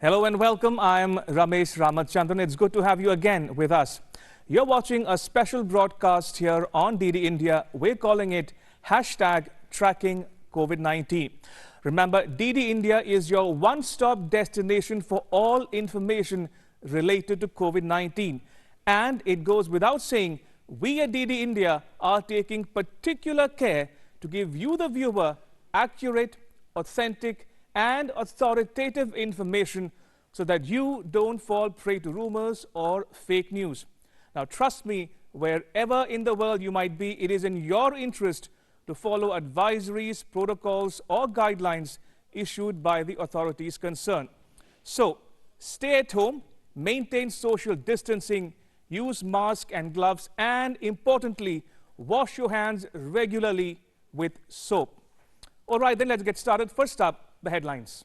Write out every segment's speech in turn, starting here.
Hello and welcome. I am Ramesh Ramachandran. It's good to have you again with us. You're watching a special broadcast here on DD India. We're calling it #Tracking COVID-19. Remember, DD India is your one-stop destination for all information related to COVID-19. And it goes without saying, we at DD India are taking particular care to give you, the viewer, accurate, authentic, and authoritative information so that you don't fall prey to rumors or fake news. Now, trust me, wherever in the world you might be, it is in your interest to follow advisories, protocols, or guidelines issued by the authorities concerned. So, stay at home, maintain social distancing, use masks and gloves, and importantly, wash your hands regularly with soap. All right, then let's get started. First up, the headlines.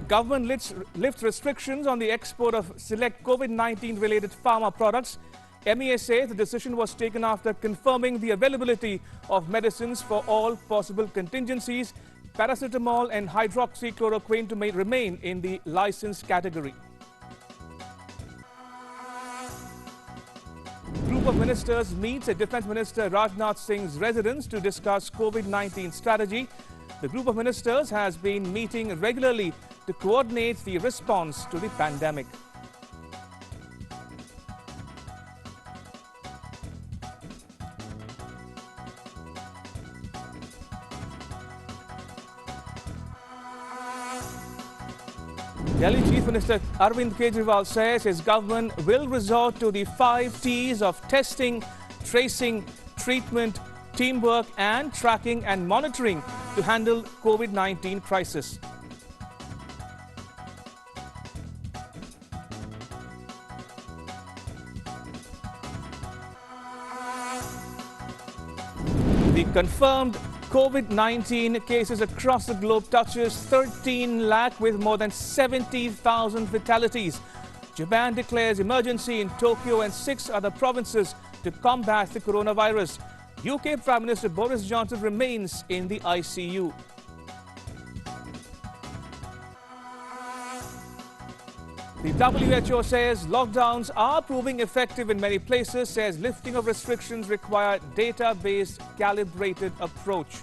Government lifts restrictions on the export of select COVID-19 related pharma products. MEA says the decision was taken after confirming the availability of medicines for all possible contingencies. Paracetamol and hydroxychloroquine to remain in the licensed category. Group of ministers meets at Defence Minister Rajnath Singh's residence to discuss COVID-19 strategy. The group of ministers has been meeting regularly to coordinate the response to the pandemic. Delhi Chief Minister Arvind Kejriwal says his government will resort to the 5 T's of testing, tracing, treatment, teamwork and tracking and monitoring to handle COVID-19 crisis. The confirmed COVID-19 cases across the globe touches 13 lakh with more than 70,000 fatalities. Japan declares emergency in Tokyo and 6 other provinces to combat the coronavirus. UK Prime Minister Boris Johnson remains in the ICU. The WHO says lockdowns are proving effective in many places, says lifting of restrictions require data-based, calibrated approach.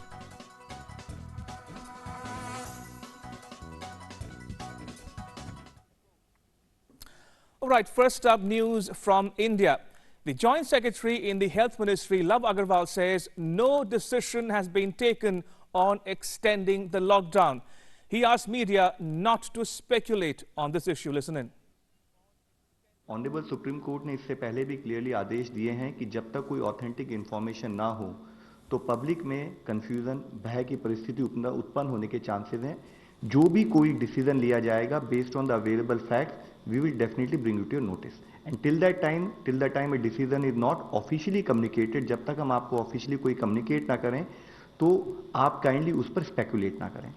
All right, first up, news from India. The Joint Secretary in the Health Ministry, Love Agarwal, says no decision has been taken on extending the lockdown. He asked media not to speculate on this issue. Listen in. Honourable supreme court ने इससे पहले भी clearly आदेश दिए हैं कि जब तक कोई ऑथेंटिक इन्फॉर्मेशन ना हो तो पब्लिक में कंफ्यूजन, भय की परिस्थिति उत्पन्न होने के चांसेस हैं. जो भी कोई डिसीजन लिया जाएगा based on the available facts, we will definitely bring it to your notice. And till that time a decision is not officially communicated, जब तक हम आपको ऑफिशियली कोई कम्युनिकेट ना करें तो आप काइंडली उस पर स्पेकुलेट ना करें.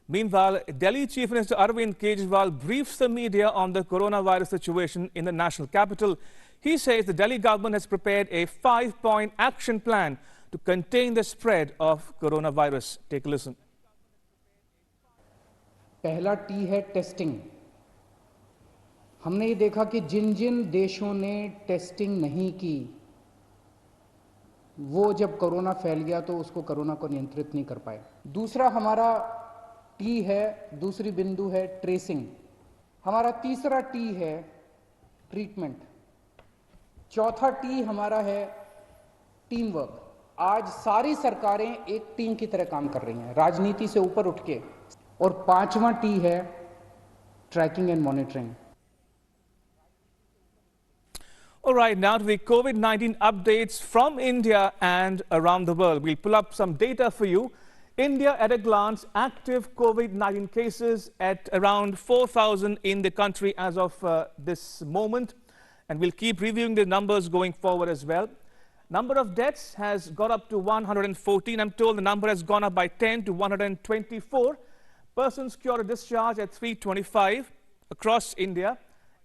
Meanwhile, Delhi Chief Minister Arvind Kejriwal briefs the media on the coronavirus situation in the national capital. He says the Delhi government has prepared a 5-point action plan to contain the spread of coronavirus. Take a listen. पहला T है testing. हमने ये देखा कि जिन जिन देशों ने testing नहीं की, वो जब कोरोना फैल गया तो उसको कोरोना को नियंत्रित नहीं कर पाए. दूसरा हमारा टी है, दूसरी बिंदु है ट्रेसिंग. हमारा तीसरा टी है ट्रीटमेंट. चौथा टी हमारा है टीम वर्क. आज सारी सरकारें एक टीम की तरह काम कर रही हैं, राजनीति से ऊपर उठ के. और पांचवा टी है tracking and monitoring. All right, now to the COVID-19 updates from India and around the world. We'll pull up some data for you. India at a glance, active COVID-19 cases at around 4,000 in the country as of this moment. And we'll keep reviewing the numbers going forward as well. Number of deaths has got up to 114. I'm told the number has gone up by 10 to 124. Persons cured or discharged at 325 across India.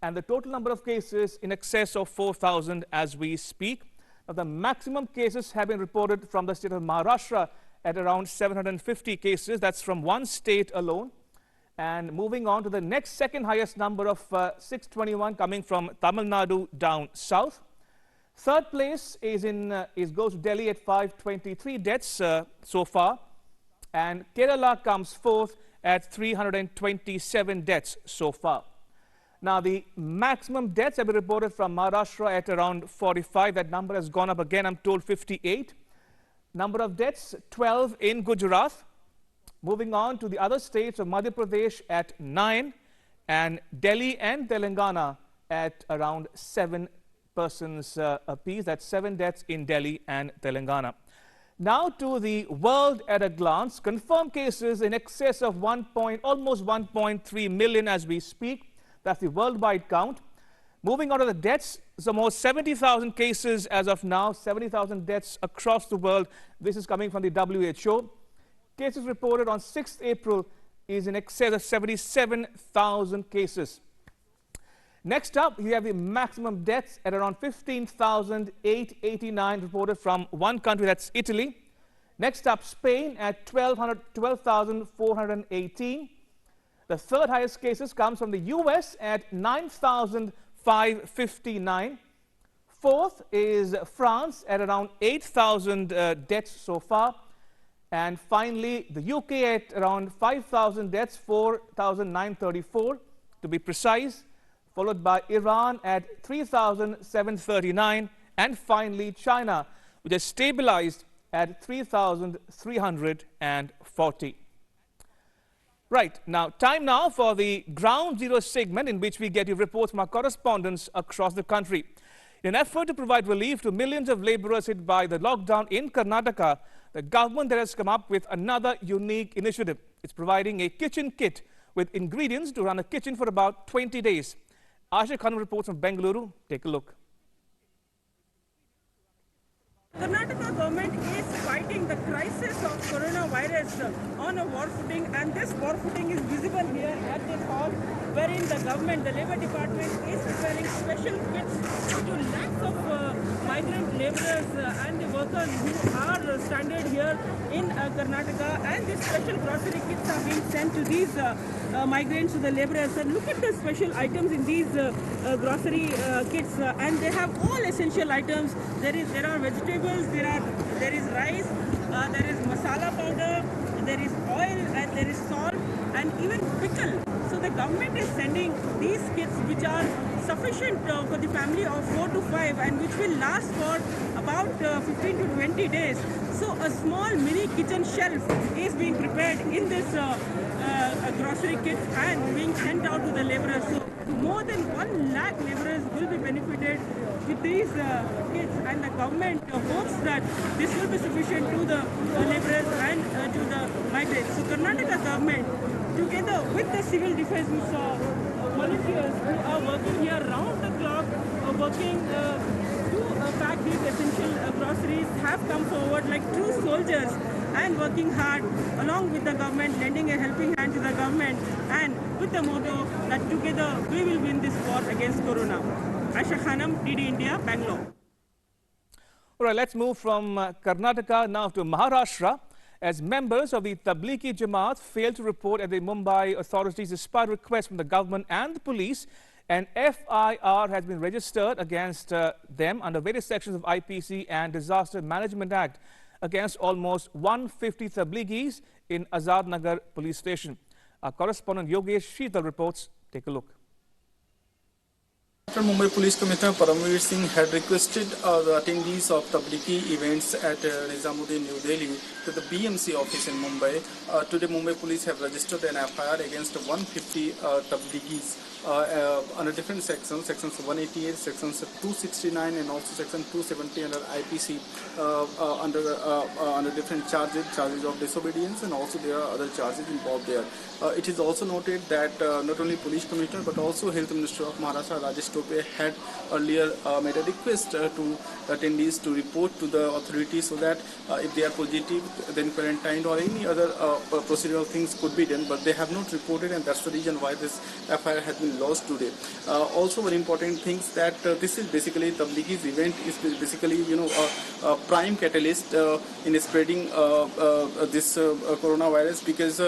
And the total number of cases in excess of 4,000 as we speak. Now, the maximum cases have been reported from the state of Maharashtra at around 750 cases. That's from one state alone. And moving on to the next second highest number of 621 coming from Tamil Nadu down south. Third place goes to Delhi at 523 deaths so far. And Kerala comes fourth at 327 deaths so far. Now, the maximum deaths have been reported from Maharashtra at around 45. That number has gone up again, I'm told 58. Number of deaths, 12 in Gujarat. Moving on to the other states of Madhya Pradesh at 9 and Delhi and Telangana at around 7 persons apiece. That's 7 deaths in Delhi and Telangana. Now to the world at a glance. Confirmed cases in excess of almost 1.3 million as we speak. That's the worldwide count. Moving on to the deaths, almost 70,000 cases as of now, 70,000 deaths across the world. This is coming from the WHO. Cases reported on 6th April is in excess of 77,000 cases. Next up, you have the maximum deaths at around 15,889 reported from one country, that's Italy. Next up, Spain at 12,418. The third highest cases comes from the US at 9,559. Fourth is France at around 8,000 deaths so far. And finally, the UK at around 5,000 deaths, 4,934 to be precise, followed by Iran at 3,739, and finally China, which has stabilized at 3,340. Right, now time now for the Ground Zero segment, in which we get you reports from our correspondents across the country. In an effort to provide relief to millions of laborers hit by the lockdown in Karnataka, the government there has come up with another unique initiative. It's providing a kitchen kit with ingredients to run a kitchen for about 20 days. Asha Khanum reports from Bengaluru. Take a look. Karnataka government is fighting the crisis of coronavirus on a war footing, and this war footing is visible here at this hall, wherein the government, the Labour Department, is preparing special kits to lakhs of migrant labourers and the workers who are stranded here in Karnataka, and these special grocery kits are being sent to these migrants, to the labourers. And look at the special items in these grocery kits, and they have all essential items. There are vegetables, there is rice, there is masala powder, there is oil, and there is salt, and even pickle. So the government is sending these kits, which are sufficient for the family of 4 to 5, and which will last for about 15 to 20 days. So a small mini kitchen shelf is being prepared in this grocery kit and being sent out to the labourers. So more than 1 lakh labourers will be benefited with these kits, and the government hopes that this will be sufficient to the labourers and to the migrants. So Karnataka government, together with the civil defence volunteers who are working here round the clock, working to pack these essential groceries, have come forward like true soldiers and working hard along with the government, lending a helping hand to the government, and with the motto that together we will win this war against Corona. Asha Khanum, DD India, Bangalore. All right, let's move from Karnataka now to Maharashtra, as members of the Tablighi Jamaat failed to report at the Mumbai authorities despite requests from the government and the police. An FIR has been registered against them under various sections of IPC and Disaster Management Act against almost 150 Tablighis in Azad Nagar police station. Our correspondent Yogesh Sheetal reports. Take a look. After Mumbai Police Commissioner Paramveer Singh had requested the attendees of Tablighi events at Nizamuddin, New Delhi to the BMC office in Mumbai, today Mumbai Police have registered an FIR against 150 Tablighis under different sections, sections 188, sections 269 and also section 270 under IPC under different charges of disobedience, and also there are other charges involved there. It is also noted that not only Police Commissioner but also Health Minister of Maharashtra Rajesh Tope had earlier made a request to attendees to report to the authorities so that if they are positive, then quarantined or any other procedural things could be done, but they have not reported, and that's the reason why this FIR has been lost today. Also, very important things that this is basically Tablighi's event is basically a prime catalyst in spreading this coronavirus, because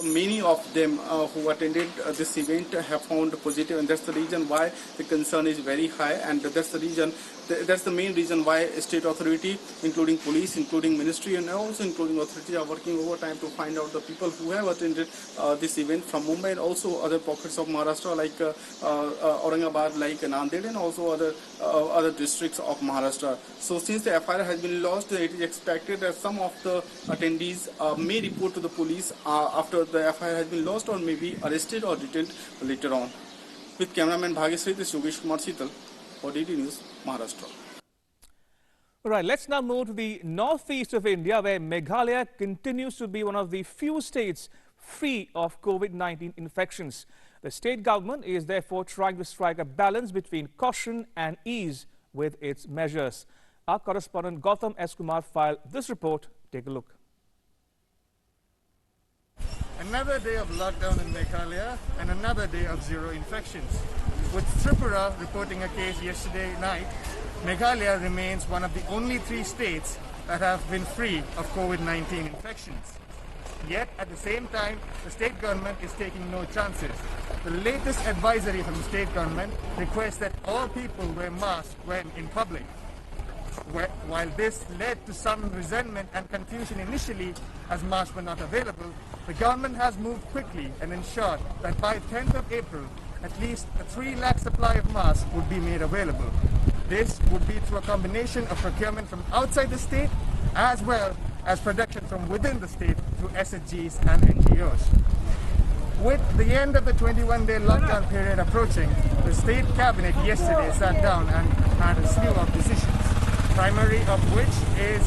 many of them who attended this event have found positive, and that's the reason why the concern is very high, and that's the main reason why state authority, including police, including ministry, and also including authorities are working overtime to find out the people who have attended this event from Mumbai and also other pockets of Maharashtra like Aurangabad, like Nanded, and also other districts of Maharashtra. So since the FIR has been lost, it is expected that some of the attendees may report to the police after the FIR has been lost, or may be arrested or detained later on. With cameraman Bhagesri, this is Yogesh Kumar Sital for DD News, Maharashtra. All right, let's now move to the northeast of India, where Meghalaya continues to be one of the few states free of COVID-19 infections. The state government is therefore trying to strike a balance between caution and ease with its measures. Our correspondent Gautam S. Kumar filed this report. Take a look. Another day of lockdown in Meghalaya and another day of zero infections. With Tripura reporting a case yesterday night, Meghalaya remains one of the only 3 states that have been free of COVID-19 infections. Yet, at the same time, the state government is taking no chances. The latest advisory from the state government requests that all people wear masks when in public. While this led to some resentment and confusion initially, as masks were not available, the government has moved quickly and ensured that by 10th of April, at least a 3 lakh supply of masks would be made available. This would be through a combination of procurement from outside the state as well as production from within the state through SHGs and NGOs. With the end of the 21-day lockdown period approaching, the state cabinet yesterday sat down and had a slew of decisions, primary of which is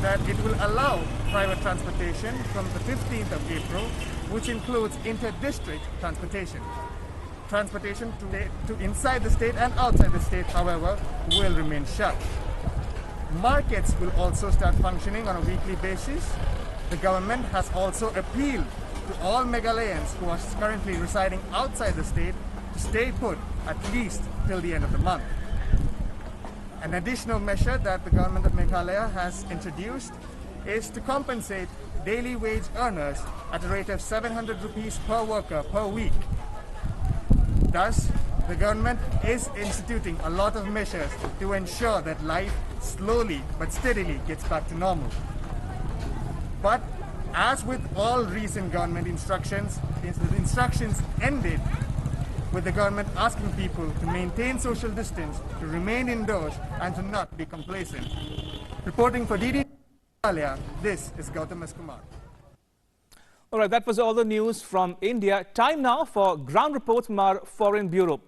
that it will allow private transportation from the 15th of April, which includes inter-district transportation. Transportation to inside the state and outside the state, however, will remain shut. Markets will also start functioning on a weekly basis. The government has also appealed to all Meghalayans who are currently residing outside the state to stay put at least till the end of the month. An additional measure that the government of Meghalaya has introduced is to compensate daily wage earners at a rate of 700 rupees per worker per week. Thus, the government is instituting a lot of measures to ensure that life slowly but steadily gets back to normal. But as with all recent government instructions, the instructions ended with the government asking people to maintain social distance, to remain indoors, and to not be complacent. Reporting for DD Meghalaya, this is Gautam S. Kumar. All right, that was all the news from India. Time now for ground reports from our Foreign Bureau.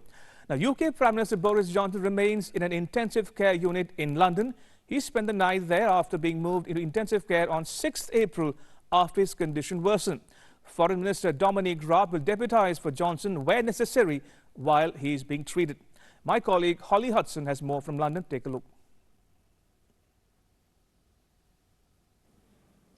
Now, UK Prime Minister Boris Johnson remains in an intensive care unit in London. He spent the night there after being moved into intensive care on 6th April after his condition worsened. Foreign Minister Dominic Raab will deputise for Johnson where necessary while he is being treated. My colleague Holly Hudson has more from London. Take a look.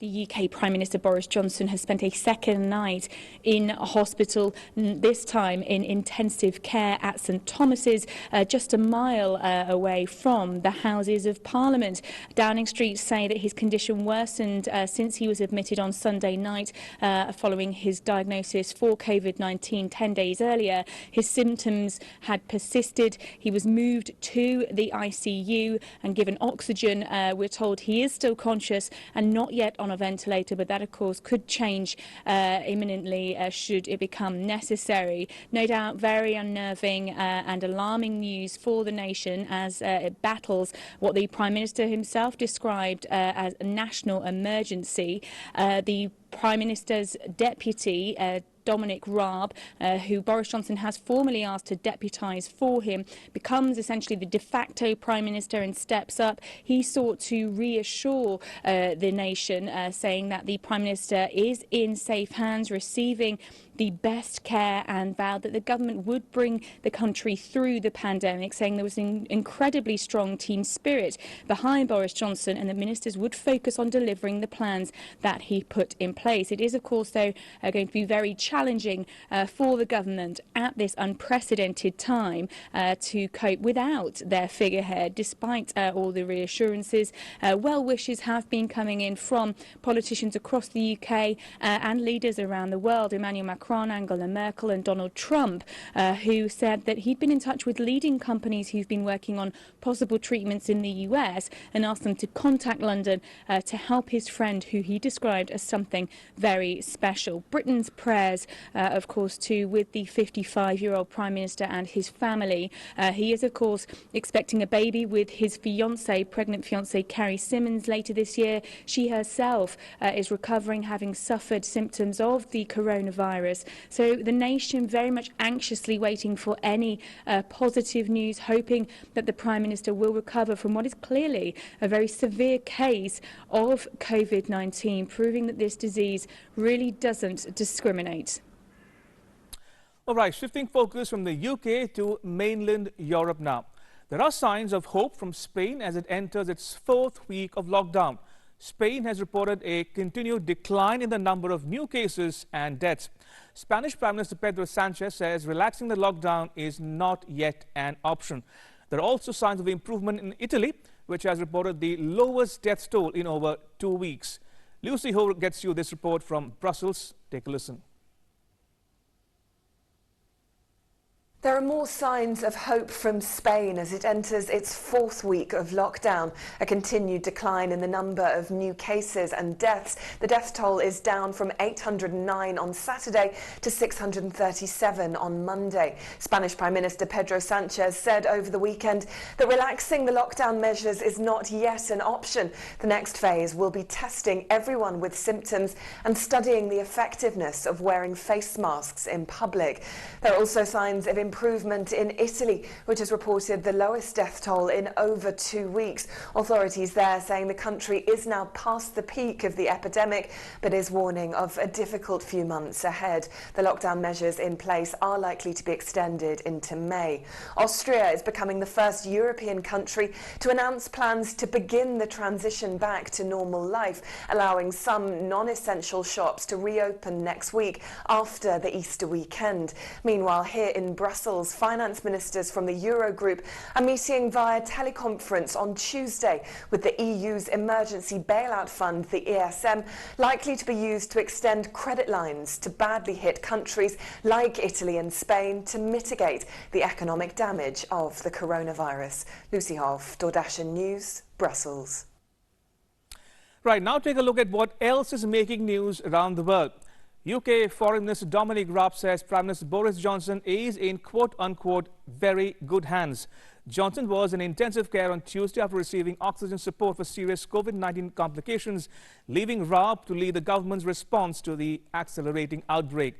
The UK Prime Minister Boris Johnson has spent a second night in a hospital, this time in intensive care at St Thomas's, just a mile away from the Houses of Parliament. Downing Street say that his condition worsened since he was admitted on Sunday night following his diagnosis for COVID-19 10 days earlier. His symptoms had persisted. He was moved to the ICU and given oxygen. We're told he is still conscious and not yet on a ventilator, but that of course could change imminently should it become necessary. No doubt very unnerving and alarming news for the nation as it battles what the Prime Minister himself described as a national emergency. The Prime Minister's deputy, Dominic Raab, who Boris Johnson has formally asked to deputise for him, becomes essentially the de facto Prime Minister and steps up. He sought to reassure the nation, saying that the Prime Minister is in safe hands, receiving the best care and vowed that the government would bring the country through the pandemic, saying there was an incredibly strong team spirit behind Boris Johnson and the ministers would focus on delivering the plans that he put in place. It is, of course, though, going to be very challenging for the government at this unprecedented time to cope without their figurehead, despite all the reassurances. Well wishes have been coming in from politicians across the UK and leaders around the world. Emmanuel Macron, Angela Merkel and Donald Trump, who said that he'd been in touch with leading companies who've been working on possible treatments in the US and asked them to contact London to help his friend, who he described as something very special. Britain's prayers, of course, too, with the 55-year-old Prime Minister and his family. He is, of course, expecting a baby with his pregnant fiancée Carrie Symonds later this year. She herself is recovering, having suffered symptoms of the coronavirus. So the nation very much anxiously waiting for any positive news, hoping that the Prime Minister will recover from what is clearly a very severe case of COVID-19, proving that this disease really doesn't discriminate. All right, shifting focus from the UK to mainland Europe now. There are signs of hope from Spain as it enters its 4th week of lockdown. Spain has reported a continued decline in the number of new cases and deaths. Spanish Prime Minister Pedro Sanchez says relaxing the lockdown is not yet an option. There are also signs of improvement in Italy, which has reported the lowest death toll in over 2 weeks. Lucy Ho gets you this report from Brussels. Take a listen. There are more signs of hope from Spain as it enters its 4th week of lockdown. A continued decline in the number of new cases and deaths. The death toll is down from 809 on Saturday to 637 on Monday. Spanish Prime Minister Pedro Sanchez said over the weekend that relaxing the lockdown measures is not yet an option. The next phase will be testing everyone with symptoms and studying the effectiveness of wearing face masks in public. There are also signs of improvement in Italy, which has reported the lowest death toll in over 2 weeks. Authorities there saying the country is now past the peak of the epidemic, but is warning of a difficult few months ahead. The lockdown measures in place are likely to be extended into May. Austria is becoming the first European country to announce plans to begin the transition back to normal life, allowing some non-essential shops to reopen next week after the Easter weekend. Meanwhile, here in Brussels, finance ministers from the Eurogroup are meeting via teleconference on Tuesday with the EU's emergency bailout fund, the ESM, likely to be used to extend credit lines to badly hit countries like Italy and Spain to mitigate the economic damage of the coronavirus. Lucy Hoff, DoorDash News, Brussels. Right, now take a look at what else is making news around the world. UK Foreign Minister Dominic Raab says Prime Minister Boris Johnson is in quote-unquote very good hands. Johnson was in intensive care on Tuesday after receiving oxygen support for serious COVID-19 complications, leaving Raab to lead the government's response to the accelerating outbreak.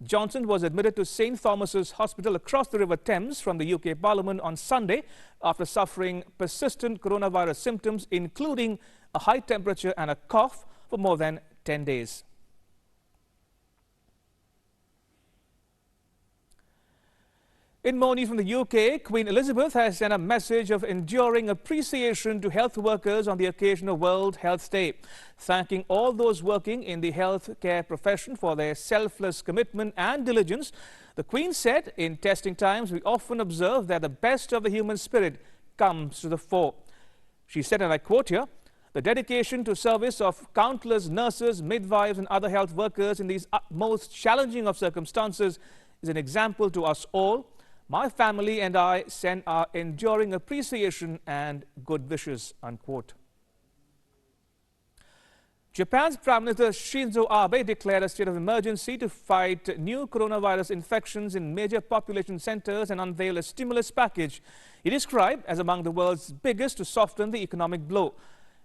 Johnson was admitted to St Thomas's Hospital across the River Thames from the UK Parliament on Sunday after suffering persistent coronavirus symptoms, including a high temperature and a cough for more than 10 days. In more news from the UK, Queen Elizabeth has sent a message of enduring appreciation to health workers on the occasion of World Health Day, thanking all those working in the healthcare profession for their selfless commitment and diligence. The Queen said, in testing times, we often observe that the best of the human spirit comes to the fore. She said, and I quote here, the dedication to service of countless nurses, midwives and other health workers in these most challenging of circumstances is an example to us all. My family and I send our enduring appreciation and good wishes, unquote. Japan's Prime Minister Shinzo Abe declared a state of emergency to fight new coronavirus infections in major population centers and unveiled a stimulus package he described as among the world's biggest to soften the economic blow.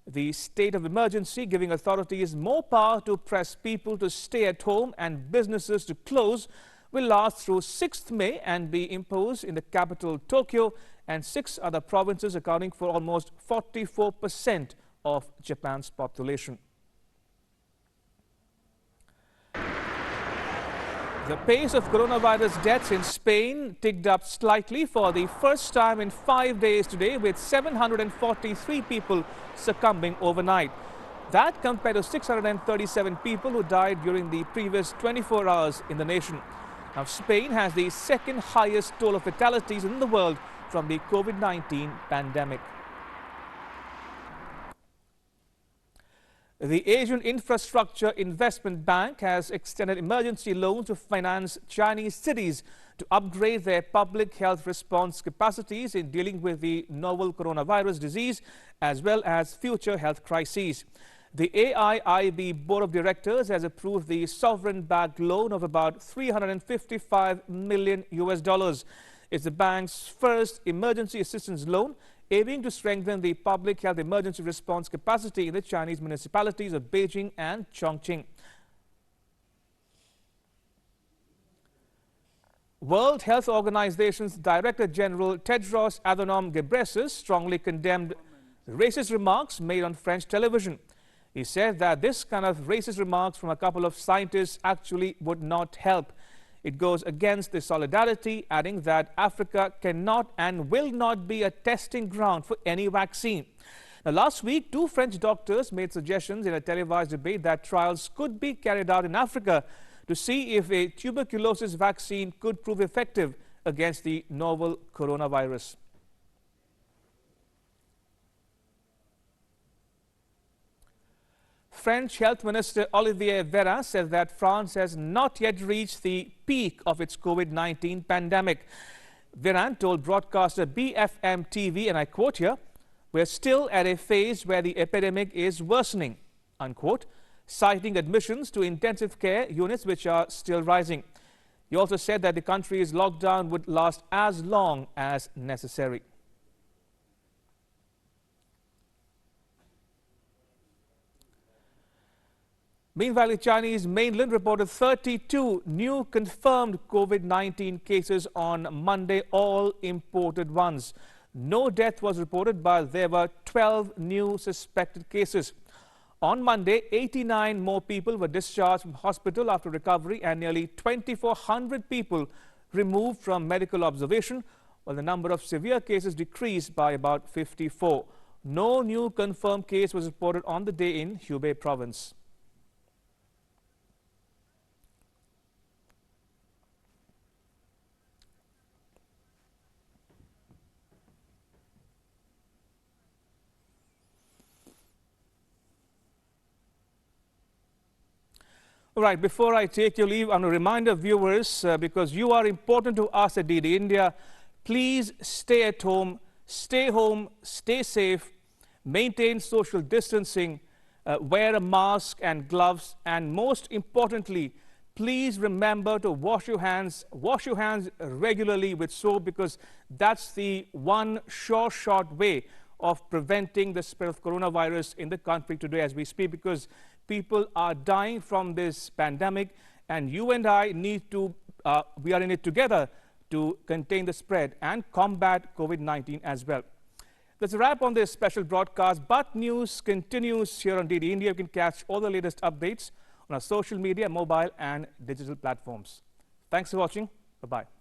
The state of emergency giving authorities more power to press people to stay at home and businesses to close will last through 6th May and be imposed in the capital Tokyo and 6 other provinces, accounting for almost 44% of Japan's population. The pace of coronavirus deaths in Spain ticked up slightly for the first time in 5 days today, with 743 people succumbing overnight. That compared to 637 people who died during the previous 24 hours in the nation. Now, Spain has the second highest toll of fatalities in the world from the COVID-19 pandemic. The Asian Infrastructure Investment Bank has extended emergency loans to finance Chinese cities to upgrade their public health response capacities in dealing with the novel coronavirus disease as well as future health crises. The AIIB Board of Directors has approved the sovereign-backed loan of about $355 million. It's the bank's first emergency assistance loan, aiming to strengthen the public health emergency response capacity in the Chinese municipalities of Beijing and Chongqing. World Health Organization's Director General Tedros Adhanom Ghebreyesus strongly condemned racist remarks made on French television. He said that this kind of racist remarks from a couple of scientists actually would not help. It goes against the solidarity, adding that Africa cannot and will not be a testing ground for any vaccine. Now, last week, two French doctors made suggestions in a televised debate that trials could be carried out in Africa to see if a tuberculosis vaccine could prove effective against the novel coronavirus. French Health Minister Olivier Véran said that France has not yet reached the peak of its COVID-19 pandemic. Véran told broadcaster BFM TV, and I quote here, "We're still at a phase where the epidemic is worsening," unquote, citing admissions to intensive care units which are still rising. He also said that the country's lockdown would last as long as necessary. Meanwhile, the Chinese mainland reported 32 new confirmed COVID-19 cases on Monday, all imported ones. No death was reported, but there were 12 new suspected cases. On Monday, 89 more people were discharged from hospital after recovery and nearly 2,400 people removed from medical observation, while the number of severe cases decreased by about 54. No new confirmed case was reported on the day in Hubei province. All right, before I take your leave, I want to remind our viewers, because you are important to us at DD India, please stay at home, stay safe, maintain social distancing, wear a mask and gloves, and most importantly, please remember to wash your hands regularly with soap, because that's the one sure shot way of preventing the spread of coronavirus in the country today as we speak, because people are dying from this pandemic, and you and I need to, we are in it together to contain the spread and combat COVID-19 as well. That's a wrap on this special broadcast, but news continues here on DD India. You can catch all the latest updates on our social media, mobile and digital platforms. Thanks for watching. Bye-bye.